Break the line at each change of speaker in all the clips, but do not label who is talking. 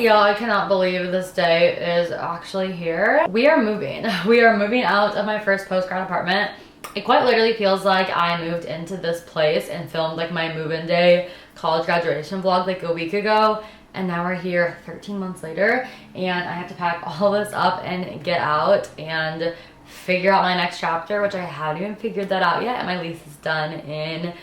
Y'all, I cannot believe this day is actually here. We are moving. We are moving out of my first post-grad apartment. It quite literally feels like I moved into this place and filmed like my move-in day college graduation vlog like a week ago. And now we're here 13 months later and I have to pack all this up and get out and figure out my next chapter, which I haven't even figured that out yet. My lease is done in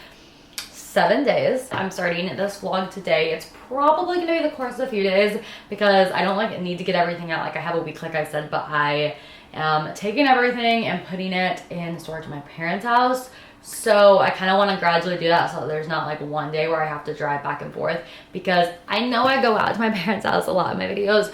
7 days. I'm starting this vlog today. It's probably gonna be the course of a few days because I don't like need to get everything out. Like I have a week like I said, but I am taking everything and putting it in storage at my parents' house. So I kind of want to gradually do that so there's not like one day where I have to drive back and forth, because I know I go out to my parents' house a lot in my videos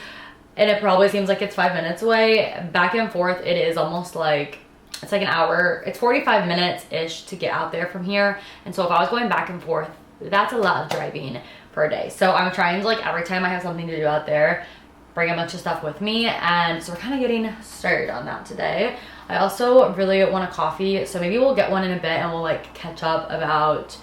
and it probably seems like it's 5 minutes away. Back and forth it is almost like it's like an hour. It's 45 minutes ish to get out there from here, and so if I was going back and forth, that's a lot of driving for a day. So I'm trying to, like, every time I have something to do out there, bring a bunch of stuff with me, and so we're kind of getting started on that today. I also really want a coffee, so maybe we'll get one in a bit and we'll like catch up about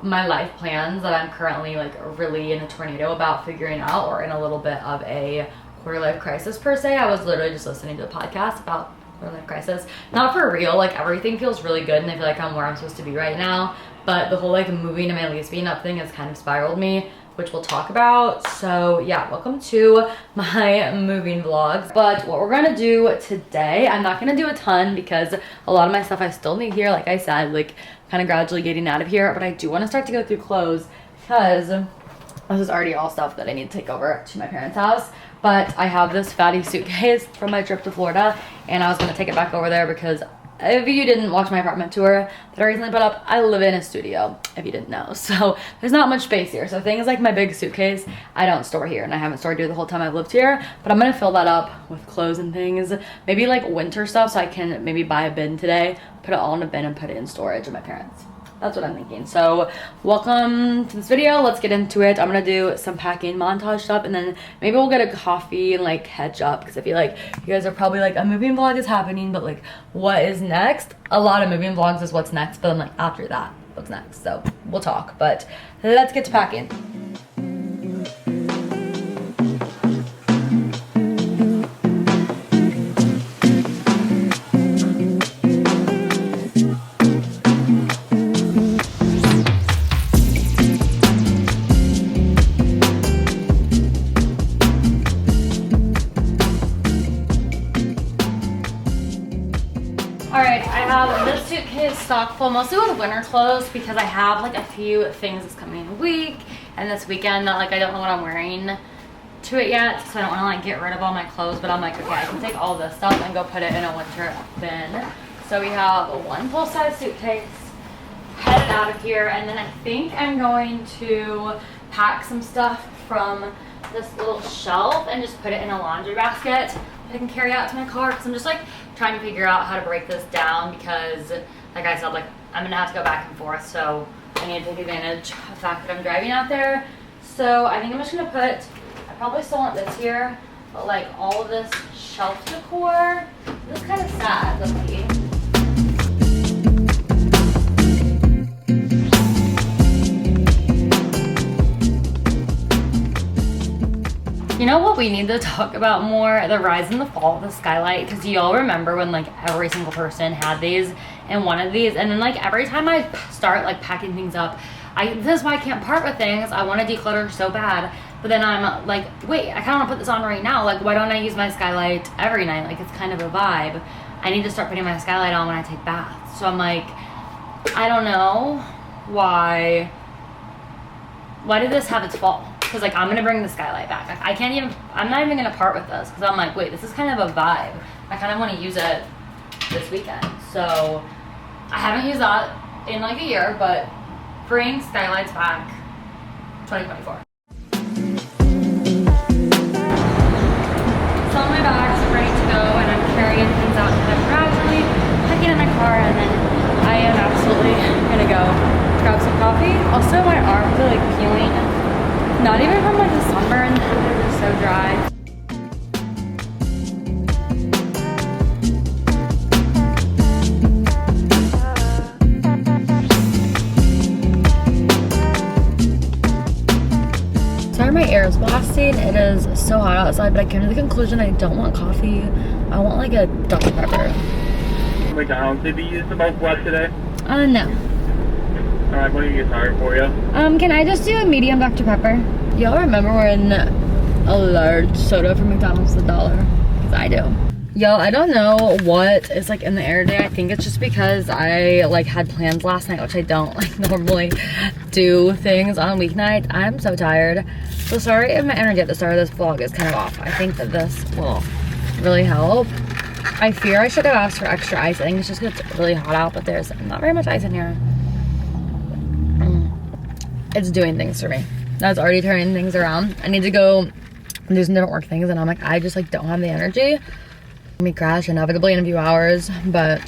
my life plans that I'm currently like really in a tornado about figuring out, or in a little bit of a quarter life crisis per se. I was literally just listening to a podcast about quarter life crisis. Not for real, like everything feels really good and I feel like I'm where I'm supposed to be right now, but the whole like moving and my lease being up thing has kind of spiraled me, which we'll talk about. So yeah, welcome to my moving vlogs. But what we're gonna do today, I'm not gonna do a ton because a lot of my stuff I still need here. Like I said, like kind of gradually getting out of here, but I do want to start to go through clothes because this is already all stuff that I need to take over to my parents' house. But I have this fatty suitcase from my trip to Florida and I was gonna take it back over there because if you didn't watch my apartment tour that I recently put up, I live in a studio, if you didn't know. So there's not much space here. So things like my big suitcase, I don't store here, and I haven't stored here the whole time I've lived here. But I'm gonna fill that up with clothes and things. Maybe like winter stuff, so I can maybe buy a bin today, put it all in a bin and put it in storage at my parents'. That's what I'm thinking. So welcome to this video. Let's get into it. I'm gonna do some packing montage stuff and then maybe we'll get a coffee and like catch up, because I feel like you guys are probably like, a moving vlog is happening, but like what is next? A lot of moving vlogs is what's next, but then like after that, what's next? So we'll talk, but let's get to packing. Alright, I have this suitcase stocked full mostly with winter clothes because I have like a few things this coming week and this weekend that like I don't know what I'm wearing to it yet, so I don't want to like get rid of all my clothes, but I'm like, okay, I can take all this stuff and go put it in a winter bin. So we have one full-size suitcase headed out of here, and then I think I'm going to pack some stuff from this little shelf and just put it in a laundry basket I can carry out to my car, because I'm just like trying to figure out how to break this down, because like I said, like I'm gonna have to go back and forth, so I need to take advantage of the fact that I'm driving out there. So I think I'm just gonna put, I probably still want this here, but like all of this shelf decor, this is kind of sad, look-y. You know what we need to talk about more? The rise and the fall of the skylight, because y'all remember when like every single person had these and one of these, and then like every time I start like packing things up, this is why I can't part with things. I want to declutter so bad, but then I'm like, wait, I kind of want to put this on right now. Like, why don't I use my skylight every night? Like, it's kind of a vibe. I need to start putting my skylight on when I take baths. So I'm like, I don't know why did this have its fall? Because like I'm gonna bring the skylight back. Like, I'm not even gonna part with this, because I'm like, wait, this is kind of a vibe. I kind of want to use it this weekend. So I haven't used that in like a year, but bring skylights back 2024. So my bags are ready to go, and I'm carrying things out kind of gradually, packing in my car, and then I am absolutely gonna go grab some coffee. Also, my arms are like peeling. Not even from like the sunburn, they're just so dry. ear is blasting. It is so hot outside, but I came to the conclusion I don't want coffee. I want like a Dr. Pepper.
McDonald's, did we use the most left today?
No.
Alright, what do you get started for you?
Can I just do a medium Dr. Pepper? Y'all remember when a large soda from McDonald's was $1? Because I do. Y'all, I don't know what is like in the air today. I think it's just because I like had plans last night, which I don't like normally do things on weeknights. I'm so tired. So sorry if my energy at the start of this vlog is kind of off. I think that this will really help. I fear I should have asked for extra ice. I think it's just because it's really hot out, but there's not very much ice in here. It's doing things for me. That's already turning things around. I need to go do some different work things, and I'm like, I just like don't have the energy. Me crash inevitably in a few hours, but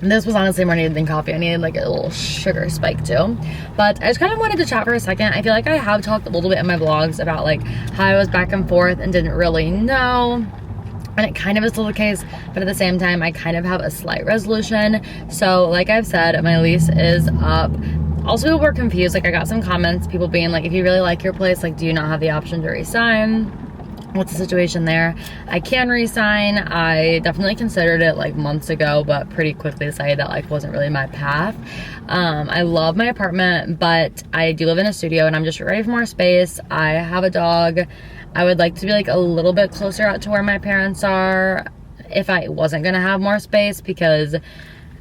this was honestly more needed than coffee. I needed like a little sugar spike too. But I just kind of wanted to chat for a second. I feel like I have talked a little bit in my vlogs about like how I was back and forth and didn't really know, and it kind of is still the case, but at the same time I kind of have a slight resolution. So like I've said, my lease is up. Also, people were confused. Like I got some comments, people being like, if you really like your place, like do you not have the option to resign? What's the situation there? I can resign. I definitely considered it like months ago, but pretty quickly decided that like wasn't really my path. I love my apartment, but I do live in a studio and I'm just ready for more space. I have a dog. I would like to be like a little bit closer out to where my parents are if I wasn't gonna have more space, because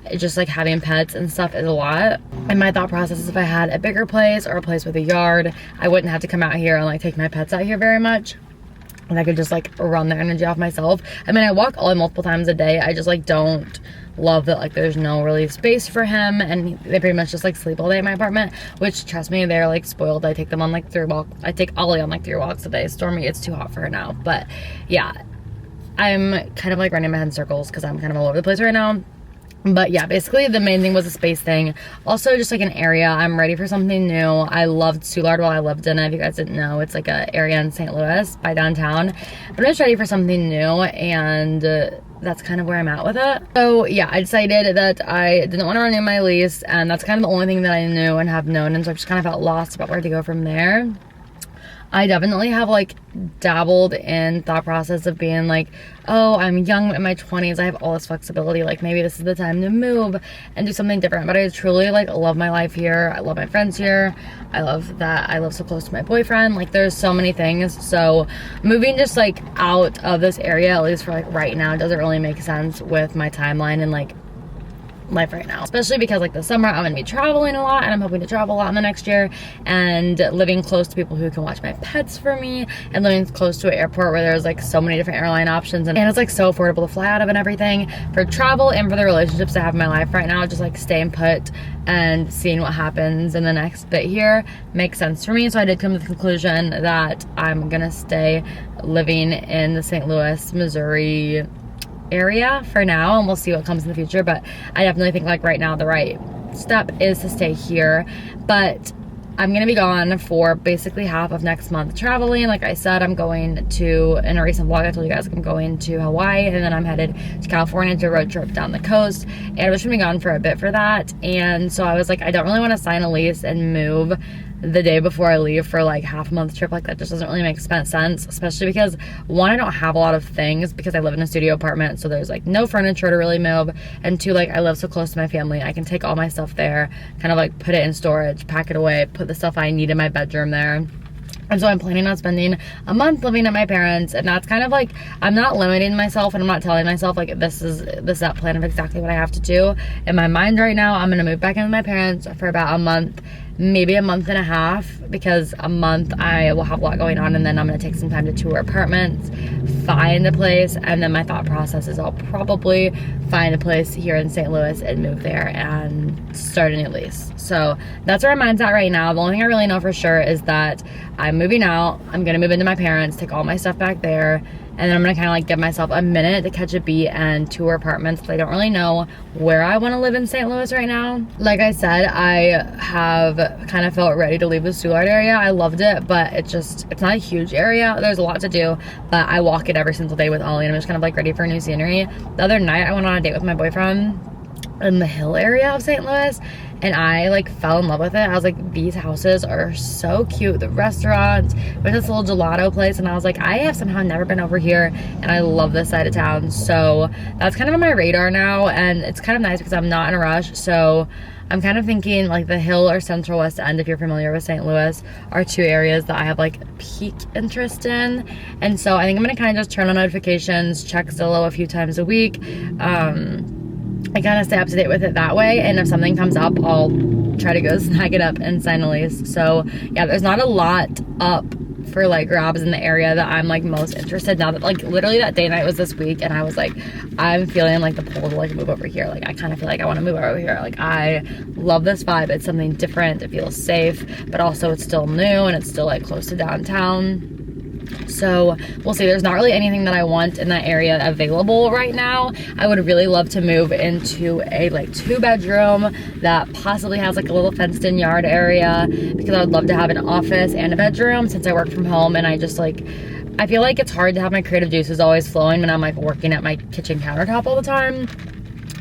it's just like having pets and stuff is a lot. And my thought process is if I had a bigger place or a place with a yard, I wouldn't have to come out here and like take my pets out here very much. And I could just like run the energy off myself. I mean, I walk Ollie multiple times a day. I just like don't love that like there's no really space for him, and they pretty much just like sleep all day in my apartment, which trust me, they're like spoiled. I take them on like 3 walks. I take Ollie on like 3 walks a day. Stormy, it's too hot for her now. But yeah, I'm kind of like running my head in circles because I'm kind of all over the place right now. But yeah, basically the main thing was a space thing. Also just like an area. I'm ready for something new. I loved Soulard while I lived in it. If you guys didn't know, it's like an area in St. Louis by downtown. But I'm just ready for something new, and that's kind of where I'm at with it. So yeah, I decided that I didn't want to renew my lease, and that's kind of the only thing that I knew and have known, and so I just kind of felt lost about where to go from there. I definitely have like dabbled in thought process of being like, oh, I'm young in my 20s, I have all this flexibility, like maybe this is the time to move and do something different. But I truly like love my life here. I love my friends here. I love that I live so close to my boyfriend. Like there's so many things. So moving just like out of this area, at least for like right now, doesn't really make sense with my timeline and like life right now, especially because like the summer I'm gonna be traveling a lot, and I'm hoping to travel a lot in the next year, and living close to people who can watch my pets for me, and living close to an airport where there's like so many different airline options, and it's like so affordable to fly out of and everything, for travel and for the relationships I have in my life right now. Just like staying put and seeing what happens in the next bit here makes sense for me. So I did come to the conclusion that I'm gonna stay living in the St. Louis, Missouri area for now, and we'll see what comes in the future. But I definitely think like right now the right step is to stay here. But I'm gonna be gone for basically half of next month traveling. Like I said, I'm going to, in a recent vlog I told you guys, I'm going to Hawaii, and then I'm headed to California to a road trip down the coast, and I was gonna be gone for a bit for that. And so I was like, I don't really want to sign a lease and move the day before I leave for like half a month trip. Like that just doesn't really make sense, especially because one, I don't have a lot of things because I live in a studio apartment, so there's like no furniture to really move, and two, like I live so close to my family, I can take all my stuff there, kind of like put it in storage, pack it away, put the stuff I need in my bedroom there. And so I'm planning on spending a month living at my parents', and that's kind of like, I'm not limiting myself, and I'm not telling myself like this is that plan of exactly what I have to do. In my mind right now, I'm gonna move back in with my parents for about a month, maybe a month and a half, because a month I will have a lot going on, and then I'm gonna take some time to tour apartments, find a place, and then my thought process is I'll probably find a place here in St. Louis and move there and start a new lease. So that's where my mind's at right now. The only thing I really know for sure is that I'm moving out. I'm gonna move into my parents', take all my stuff back there, and then I'm gonna kind of like give myself a minute to catch a beat and tour apartments, because I don't really know where I want to live in St. Louis right now. Like I said, I have kind of felt ready to leave the Soulard area. I loved it, but it's not a huge area. There's a lot to do, but I walk it every single day with Ollie, and I'm just kind of like ready for new scenery. The other night I went on a date with my boyfriend in the Hill area of St. Louis, and I like fell in love with it. I was like, these houses are so cute. The restaurants, there's this little gelato place, and I was like, I have somehow never been over here, and I love this side of town. So that's kind of on my radar now, and it's kind of nice because I'm not in a rush. So I'm kind of thinking like the Hill or Central West End, if you're familiar with St. Louis, are two areas that I have like peak interest in. And so I think I'm gonna kind of just turn on notifications, check Zillow a few times a week. I kind of stay up to date with it that way. And if something comes up, I'll try to go snag it up and sign a lease. So yeah, there's not a lot up for like grabs in the area that I'm like most interested now. That like literally that day night was this week, and I was like, I'm feeling like the pull to like move over here. Like I kind of feel like I want to move over here. Like I love this vibe. It's something different. It feels safe, but also it's still new and it's still like close to downtown. So we'll see. There's not really anything that I want in that area available right now. I would really love to move into a like 2-bedroom that possibly has like a little fenced in yard area, because I would love to have an office and a bedroom since I work from home, and I just like, I feel like it's hard to have my creative juices always flowing when I'm like working at my kitchen countertop all the time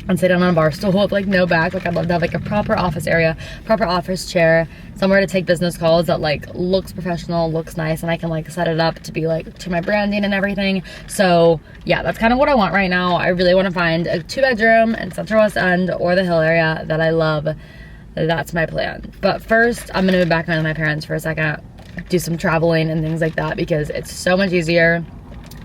and sit down on a bar stool with like no back. Like I'd love to have like a proper office area, proper office chair, somewhere to take business calls that like looks professional, looks nice, and I can like set it up to be like to my branding and everything. So yeah, that's kind of what I want right now. I really want to find a 2-bedroom in Central West End or the Hill area that I love. That's my plan. But first, I'm gonna move back in with my parents for a second, do some traveling and things like that, because it's so much easier.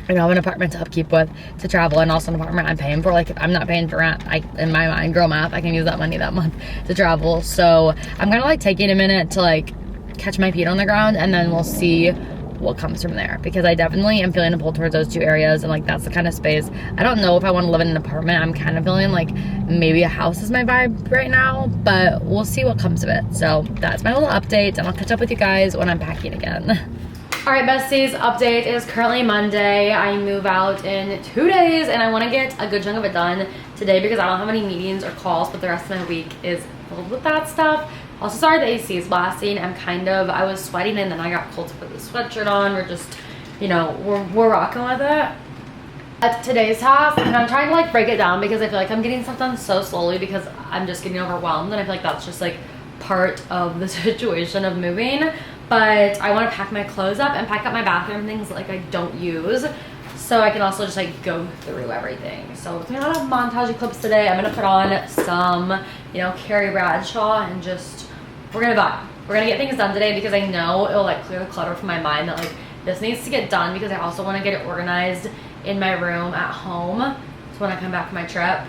I have an apartment to upkeep with, to travel, and also an apartment I'm paying for. Like if I'm not paying for rent, in my mind, girl math, I can use that money that month to travel. So I'm gonna like taking a minute to like catch my feet on the ground, and then we'll see what comes from there, because I definitely am feeling a pull towards those two areas, and like that's the kind of space. I don't know if I want to live in an apartment. I'm kind of feeling like maybe a house is my vibe right now, but we'll see what comes of it. So that's my little update, and I'll catch up with you guys when I'm packing again. All right, besties, update is currently Monday. I move out in 2 days, and I want to get a good chunk of it done today because I don't have any meetings or calls, but the rest of my week is filled with that stuff. Also, sorry the AC is blasting. I was sweating, and then I got cold to put the sweatshirt on. We're just, you know, we're rocking with it. At today's task, and I'm trying to like break it down because I feel like I'm getting stuff done so slowly because I'm just getting overwhelmed, and I feel like that's just like part of the situation of moving. But I want to pack my clothes up and pack up my bathroom things like I don't use, so I can also just like go through everything. So it's a lot of montage clips today. I'm gonna put on some, you know, Carrie Bradshaw, and just we're gonna vibe. We're gonna get things done today because I know it'll like clear the clutter from my mind that like this needs to get done, because I also want to get it organized in my room at home. So when I come back from my trip,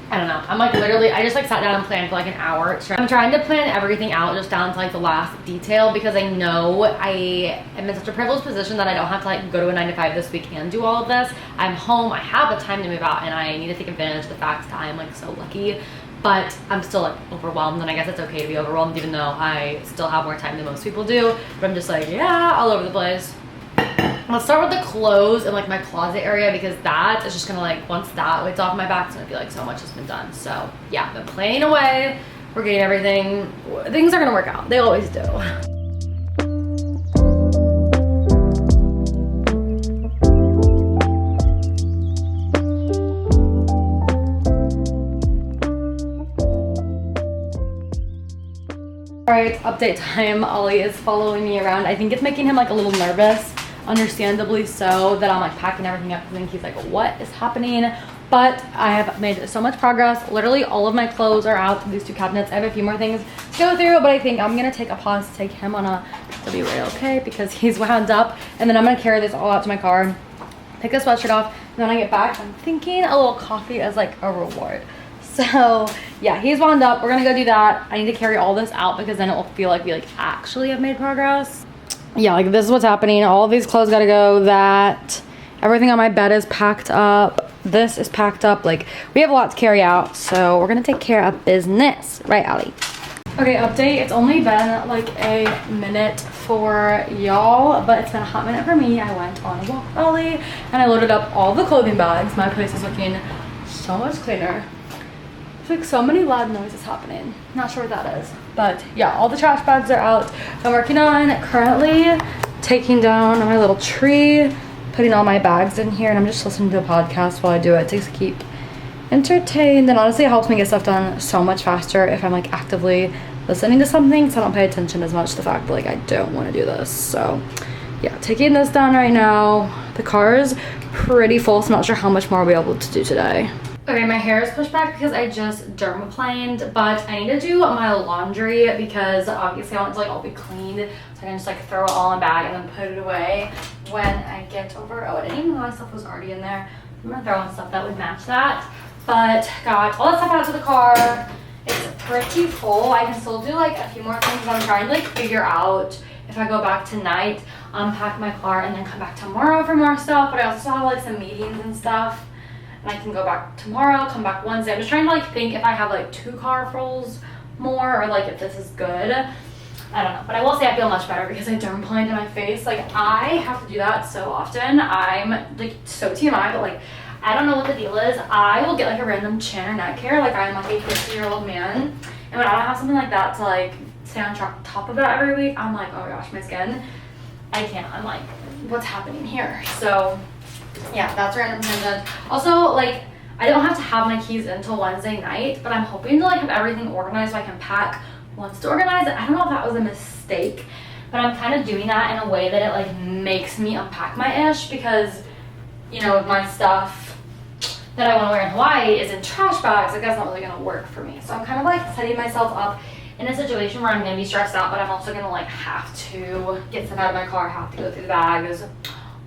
I don't know. I'm like literally, I just like sat down and planned for like an hour. I'm trying to plan everything out just down to like the last detail, because I know I am in such a privileged position that I don't have to like go to a 9-to-5 this week and do all of this. I'm home, I have the time to move out, and I need to take advantage of the fact that I'm like so lucky. But I'm still like overwhelmed, and I guess it's okay to be overwhelmed even though I still have more time than most people do. But I'm just like, yeah, all over the place. Let's start with the clothes and like my closet area, because that is just gonna like, once that weight's off my back, it's gonna feel like so much has been done. So yeah, been playing away. We're getting everything. Things are gonna work out. They always do. All right, update time. Ollie is following me around. I think it's making him like a little nervous, understandably so, that I'm like packing everything up. I think he's like, what is happening? But I have made so much progress. Literally all of my clothes are out of these 2 cabinets. I have a few more things to go through, but I think I'm gonna take a pause to take him on a WA because he's wound up, and then I'm gonna carry this all out to my car, take the sweatshirt off, and when I get back, I'm thinking a little coffee as like a reward. So yeah, he's wound up. We're gonna go do that. I need to carry all this out because then it will feel like we like actually have made progress. Yeah, like this is what's happening. All of these clothes gotta go. That everything on my bed is packed up. This is packed up. Like we have a lot to carry out, so we're gonna take care of business, right, Allie? Okay, update. It's only been like a minute for y'all, but it's been a hot minute for me. I went on a walk with Ollie, and I loaded up all the clothing bags. My place is looking so much cleaner. There's like so many loud noises happening. Not sure what that is, but yeah, all the trash bags are out. I'm working on currently taking down my little tree, putting all my bags in here, and I'm just listening to a podcast while I do it to keep entertained, and honestly it helps me get stuff done so much faster if I'm like actively listening to something, so I don't pay attention as much to the fact that like I don't want to do this. So yeah, taking this down right now. The car is pretty full, so I'm not sure how much more I'll be able to do today. Okay, my hair is pushed back because I just dermaplaned, but I need to do my laundry because obviously I want it to like all be cleaned, so I can just like throw it all in a bag and then put it away when I get over. Oh, I didn't even know my stuff was already in there. I'm gonna throw in stuff that would match that, but got all that stuff out to the car. It's pretty full. I can still do like a few more things. I'm trying to like figure out if I go back tonight, unpack my car, and then come back tomorrow for more stuff. But I also have like some meetings and stuff, and I can go back tomorrow, come back Wednesday. I'm just trying to like think if I have like 2 car fulls more, or like if this is good. I don't know, but I will say I feel much better because I dermaplaned in my face. Like I have to do that so often. I'm like so TMI, but like I don't know what the deal is. I will get like a random chin or neck hair, like I'm like a 50-year-old man, and when I don't have something like that to like stay on top of it every week, I'm like, oh my gosh, my skin, I can't. I'm like, what's happening here? So yeah, that's random tangent. Also, like I don't have to have my keys until Wednesday night, but I'm hoping to like have everything organized so I can pack once to organize it. I don't know if that was a mistake, but I'm kind of doing that in a way that it like makes me unpack my ish, because you know, my stuff that I want to wear in Hawaii is in trash bags. Like that's not really gonna work for me. So I'm kind of like setting myself up in a situation where I'm gonna be stressed out, but I'm also gonna like have to get stuff out of my car, have to go through the bags,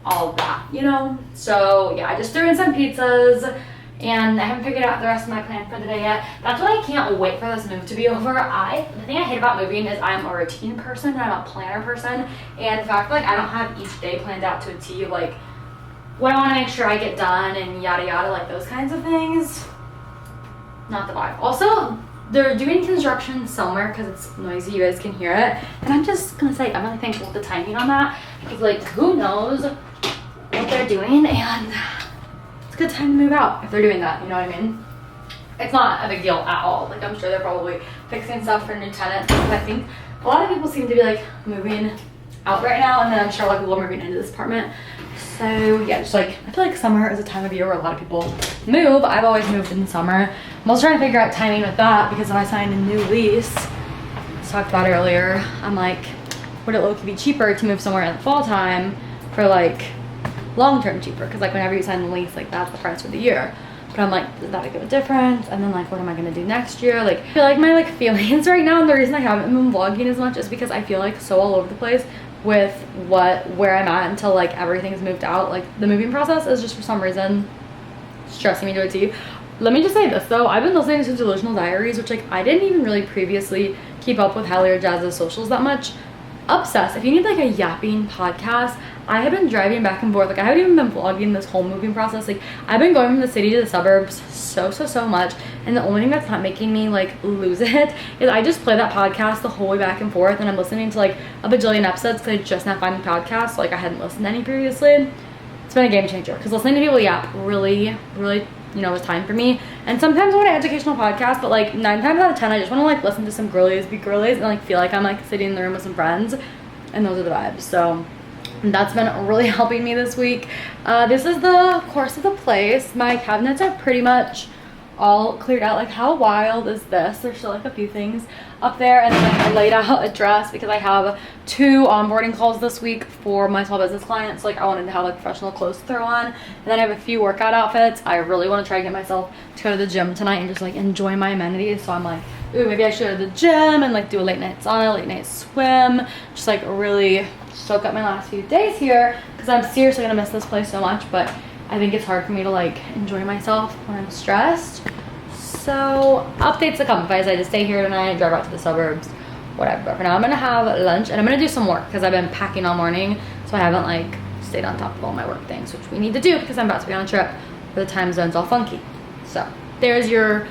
all of that, you know? So yeah, I just threw in some pizzas and I haven't figured out the rest of my plan for the day yet. That's what I can't wait for this move to be over. The thing I hate about moving is I'm a routine person, I'm a planner person, and the fact like I don't have each day planned out to a T, like what I want to make sure I get done and yada yada, like those kinds of things, not the vibe. Also, they're doing construction somewhere because it's noisy, you guys can hear it, and I'm just gonna say I'm really thankful with the timing on that, because like who knows what they're doing, and it's a good time to move out if they're doing that, you know what I mean? It's not a big deal at all. Like I'm sure they're probably fixing stuff for new tenants, because I think a lot of people seem to be like moving out right now, and then I'm sure a lot of people are moving into this apartment. So yeah, just like I feel like summer is a time of year where a lot of people move. I've always moved in summer. I'm also trying to figure out timing with that, because if I sign a new lease, as talked about earlier, I'm like, would it low-key be cheaper to move somewhere in the fall time for like long-term cheaper? Because like whenever you sign the lease, like that's the price for the year. But I'm like, does that make a difference? And then like, what am I gonna do next year? Like I feel like my like feelings right now, and the reason I haven't been vlogging as much is because I feel like so all over the place with where I'm at until like everything's moved out. Like the moving process is just for some reason stressing me to a T. Let me just say this though, I've been listening to Delusional Diaries, which like I didn't even really previously keep up with Hallie or Jazz's socials that much. Obsessed. If you need like a yapping podcast, I have been driving back and forth. Like I haven't even been vlogging this whole moving process. Like I've been going from the city to the suburbs so much, and the only thing that's not making me like lose it is I just play that podcast the whole way back and forth, and I'm listening to like a bajillion episodes because I just now find the podcast, so like I hadn't listened to any previously. It's been a game changer, because listening to people yap really you know, is time for me. And sometimes I want an educational podcast, but like 9 times out of 10 I just want to like listen to some girlies be girlies and like feel like I'm like sitting in the room with some friends, and those are the vibes. So that's been really helping me this week. This is the course of the place. My cabinets are pretty much all cleared out. Like how wild is this? There's still like a few things up there, and then like, I laid out a dress because I have 2 onboarding calls this week for my small business clients. Like I wanted to have like professional clothes to throw on, and then I have a few workout outfits. I really want to try to get myself to go to the gym tonight and just like enjoy my amenities. So I'm like, ooh, maybe I should go to the gym and like do a late night sauna, late night swim, just like really soak up my last few days here, because I'm seriously gonna miss this place so much. But I think it's hard for me to like enjoy myself when I'm stressed. So updates to come if I decide to stay here tonight, drive out to the suburbs, whatever. But for now I'm gonna have lunch, and I'm gonna do some work because I've been packing all morning, so I haven't like stayed on top of all my work things, which we need to do because I'm about to be on a trip where the time zone's all funky. So there's your,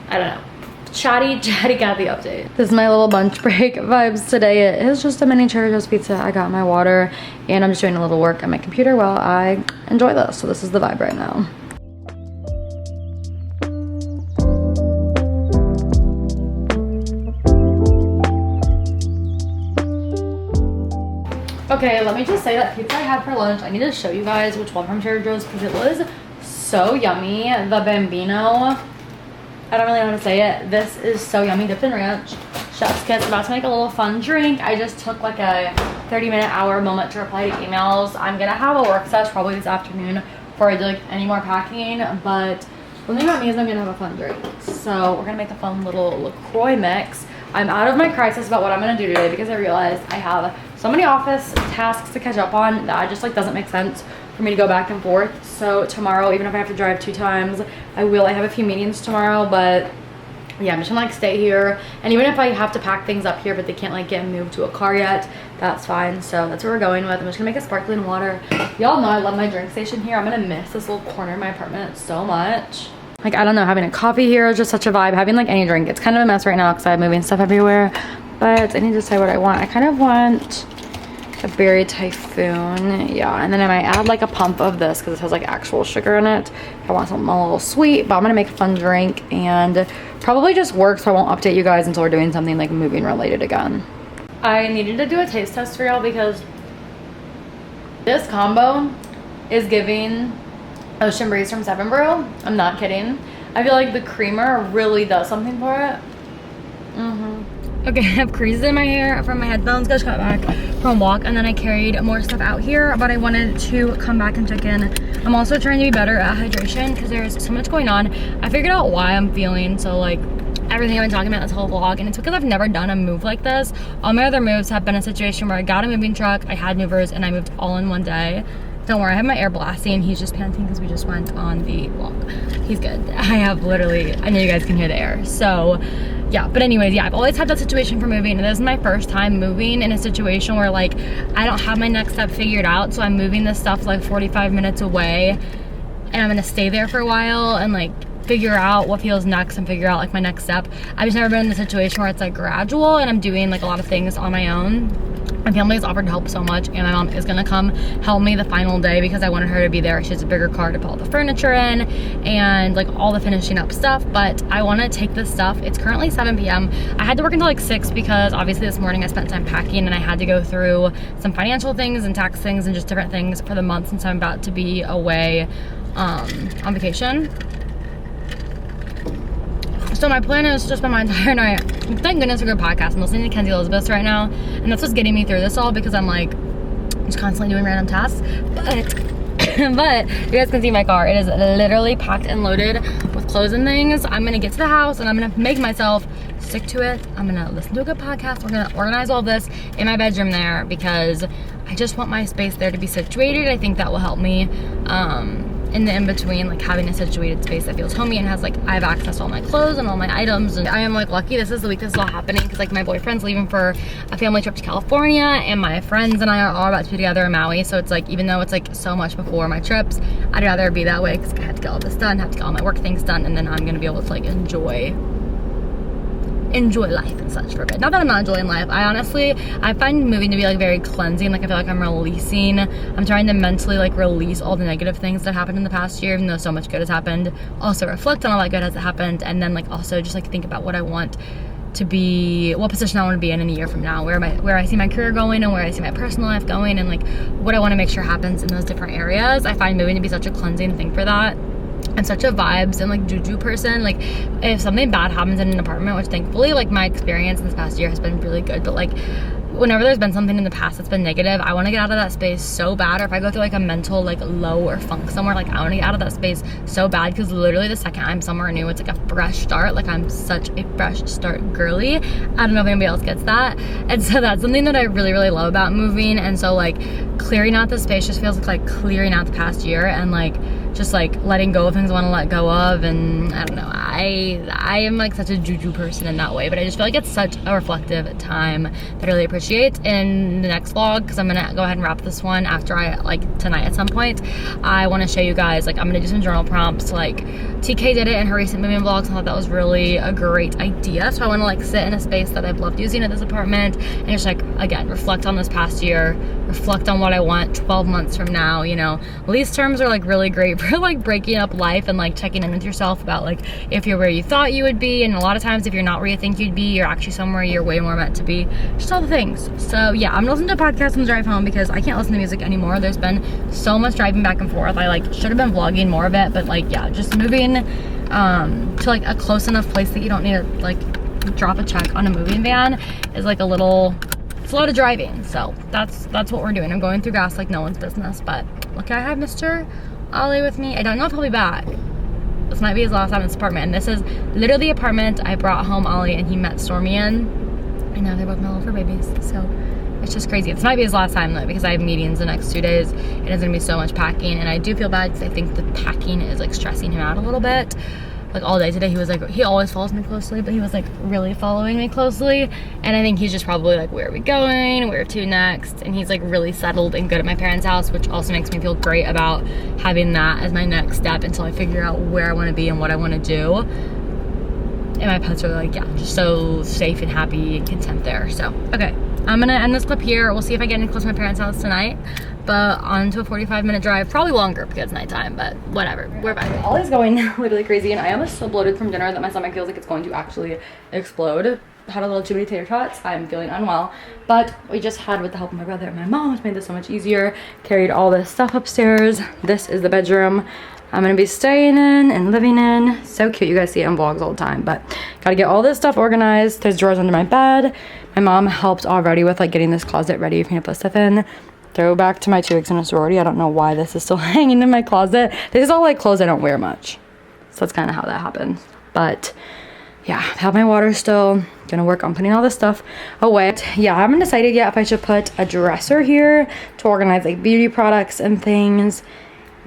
I don't know, chatty Cathy update. This is my little lunch break vibes today. It is just a mini Trader Joe's pizza. I got my water, and I'm just doing a little work on my computer while I enjoy this. So this is the vibe right now. Okay, let me just say that pizza I had for lunch, I need to show you guys which one from Trader Joe's, because it was so yummy. The Bambino, I don't really know how to say it. This is so yummy, dipped in ranch. Chef's kiss. About to make a little fun drink. I just took like a 30-minute hour moment to reply to emails. I'm gonna have a work session probably this afternoon before I do like any more packing, but the thing about me is I'm gonna have a fun drink. So we're gonna make a fun little LaCroix mix. I'm out of my crisis about what I'm gonna do today because I realized I have so many office tasks to catch up on that just like doesn't make sense for me to go back and forth. So tomorrow, even if I have to drive 2 times, I will. I have a few meetings tomorrow, but yeah, I'm just gonna like stay here. And even if I have to pack things up here but they can't like get moved to a car yet, that's fine. So that's what we're going with. I'm just gonna make a sparkling water. Y'all know I love my drink station here. I'm gonna miss this little corner of my apartment so much. Like, I don't know, having a coffee here is just such a vibe. Having like any drink, it's kind of a mess right now because I'm moving stuff everywhere, but I need to decide what I want. I kind of want a berry typhoon, yeah, and then I might add like a pump of this because it has like actual sugar in it. I want something a little sweet, but I'm gonna make a fun drink and probably just work, so I won't update you guys until we're doing something like moving related again. I needed to do a taste test for y'all because this combo is giving Ocean Breeze from 7 Brew. I'm not kidding. I feel like the creamer really does something for it. Okay, I have creases in my hair from my headphones. Just got back from a walk, and then I carried more stuff out here, but I wanted to come back and check in. I'm also trying to be better at hydration because there's so much going on. I figured out why I'm feeling so like everything I've been talking about this whole vlog, and it's because I've never done a move like this. All my other moves have been a situation where I got a moving truck, I had movers, and I moved all in one day. Don't worry, I have my air blasting. He's just panting because we just went on the walk. He's good. I have literally, I know you guys can hear the air. So yeah, but anyways, yeah, I've always had that situation for moving, and this is my first time moving in a situation where like I don't have my next step figured out, so I'm moving this stuff like 45 minutes away, and I'm gonna stay there for a while and like figure out what feels next and figure out like my next step. I've just never been in the situation where it's like gradual and I'm doing like a lot of things on my own. My family has offered to help so much, and my mom is gonna come help me the final day because I wanted her to be there. She has a bigger car to put all the furniture in and like all the finishing up stuff, but I wanna take this stuff. It's currently 7 p.m. I had to work until like 6 because obviously this morning I spent time packing and I had to go through some financial things and tax things and just different things for the month since I'm about to be away on vacation. So my plan is to spend my entire night, thank goodness for a good podcast. I'm listening to Kenzie Elizabeth right now, and that's what's getting me through this all because I'm like just constantly doing random tasks. But you guys can see my car. It is literally packed and loaded with clothes and things. I'm gonna get to the house and I'm gonna make myself stick to it. I'm gonna listen to a good podcast. We're gonna organize all this in my bedroom there because I just want my space there to be situated. I think that will help me in the in-between, like having a situated space that feels homey and has like I have access to all my clothes and all my items. And I am like lucky this is the week this is all happening because like my boyfriend's leaving for a family trip to California and my friends and I are all about to be together in Maui. So it's like, even though it's like so much before my trips, I'd rather be that way because I have to get all this done, have to get all my work things done, and then I'm gonna be able to like enjoy life and such for a bit. Not that I'm not enjoying life. I find moving to be like very cleansing. Like I feel like I'm trying to mentally like release all the negative things that happened in the past year, even though so much good has happened. Also reflect on all that good has happened, and then like also just like think about what I want to be, what position I want to be in a year from now, where I see my career going and where I see my personal life going, and like what I want to make sure happens in those different areas. I find moving to be such a cleansing thing for that. I'm such a vibes and like juju person. Like if something bad happens in an apartment, which thankfully like my experience in this past year has been really good, but like whenever there's been something in the past that's been negative, I want to get out of that space so bad. Or if I go through like a mental like low or funk somewhere, like I want to get out of that space so bad because literally the second I'm somewhere new, it's like a fresh start. Like I'm such a fresh start girly. I don't know if anybody else gets that. And so that's something that I really, really love about moving. And so like clearing out the space just feels like clearing out the past year and like just like letting go of things I want to let go of. And I don't know, I am like such a juju person in that way, but I just feel like it's such a reflective time that I really appreciate. In the next vlog, because I'm gonna go ahead and wrap this one after I like tonight at some point, I want to show you guys, like I'm gonna do some journal prompts. Like TK did it in her recent moving vlogs. I thought that was really a great idea, so I want to like sit in a space that I've loved using at this apartment and just like again reflect on this past year, reflect on what I want 12 months from now. You know, lease terms are like really great super like breaking up life and like checking in with yourself about like if you're where you thought you would be, and a lot of times if you're not where you think you'd be, you're actually somewhere you're way more meant to be. Just all the things. So yeah, I'm gonna listen to a podcast on the drive home because I can't listen to music anymore. There's been so much driving back and forth. I like should have been vlogging more of it, but like yeah, just moving to like a close enough place that you don't need to like drop a check on a moving van is like it's a lot of driving. So that's what we're doing. I'm going through gas like no one's business, but look, I have Mr. Ollie with me. I don't know if he'll be back. This might be his last time in this apartment, and this is literally the apartment I brought home Ollie and he met Stormy in, and now they're both mellow for babies. So it's just crazy. This might be his last time though, because I have meetings the next 2 days and it's gonna be so much packing, and I do feel bad because I think the packing is like stressing him out a little bit. Like all day today he was like, he always follows me closely, but he was like really following me closely, and I think he's just probably like, where are we going, where to next? And he's like really settled and good at my parents' house, which also makes me feel great about having that as my next step until I figure out where I want to be and what I want to do. And my pets are like, yeah, just so safe and happy and content there. So okay, I'm gonna end this clip here. We'll see if I get any close to my parents' house tonight, but on to a 45-minute drive, probably longer because it's nighttime, but whatever, we're back. Ollie's going literally crazy, and I am so bloated from dinner that my stomach feels like it's going to actually explode. Had a little too many tater tots. I'm feeling unwell, but we just had, with the help of my brother and my mom, which made this so much easier, carried all this stuff upstairs. This is the bedroom I'm gonna be staying in and living in. So cute, you guys see it on vlogs all the time, but gotta get all this stuff organized. There's drawers under my bed. My mom helped already with like getting this closet ready for me to put stuff in. Throwback to my 2 weeks in a sorority. I don't know why this is still hanging in my closet. This is all like clothes I don't wear much. So that's kind of how that happens. But yeah, I have my water still. Gonna work on putting all this stuff away. Yeah, I haven't decided yet if I should put a dresser here to organize like beauty products and things.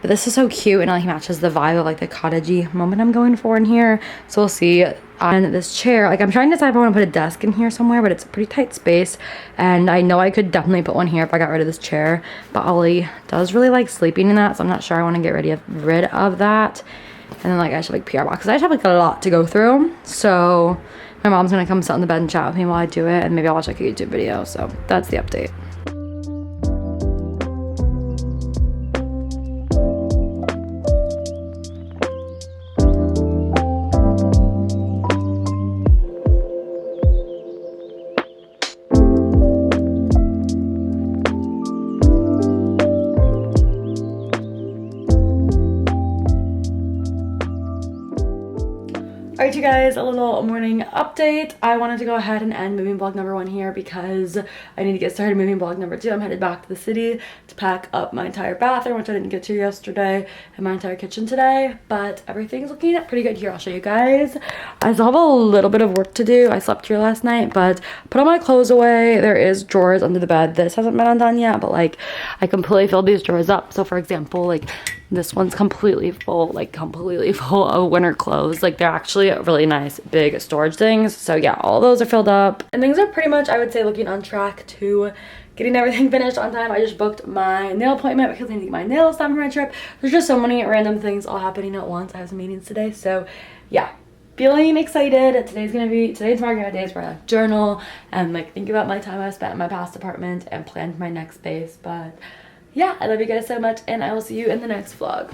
But this is so cute and it like matches the vibe of like the cottagey moment I'm going for in here. So we'll see. On this chair, like I'm trying to decide if I want to put a desk in here somewhere, but it's a pretty tight space, and I know I could definitely put one here if I got rid of this chair, but Ollie does really like sleeping in that, so I'm not sure I want to get rid of that. And then like I should like PR boxes. I just have like a lot to go through, so my mom's gonna come sit on the bed and chat with me while I do it, and maybe I'll watch like a YouTube video. So that's the update. Alright you guys, a little morning update. I wanted to go ahead and end moving vlog number 1 here because I need to get started moving vlog number 2. I'm headed back to the city to pack up my entire bathroom, which I didn't get to yesterday, and my entire kitchen today, but everything's looking pretty good here. I'll show you guys. I still have a little bit of work to do. I slept here last night, but put all my clothes away. There is drawers under the bed. This hasn't been undone yet, but like I completely filled these drawers up. So for example, like this one's completely full, like completely full of winter clothes. Like they're actually really nice big storage things. So yeah, all those are filled up, and things are pretty much, I would say, looking on track to getting everything finished on time. I just booked my nail appointment because I need to get my nails done for my trip. There's just so many random things all happening at once. I have some meetings today, so yeah, feeling excited. Today and tomorrow are days where I like journal and like think about my time I spent in my past apartment and plan for my next space. But yeah, I love you guys so much, and I will see you in the next vlog.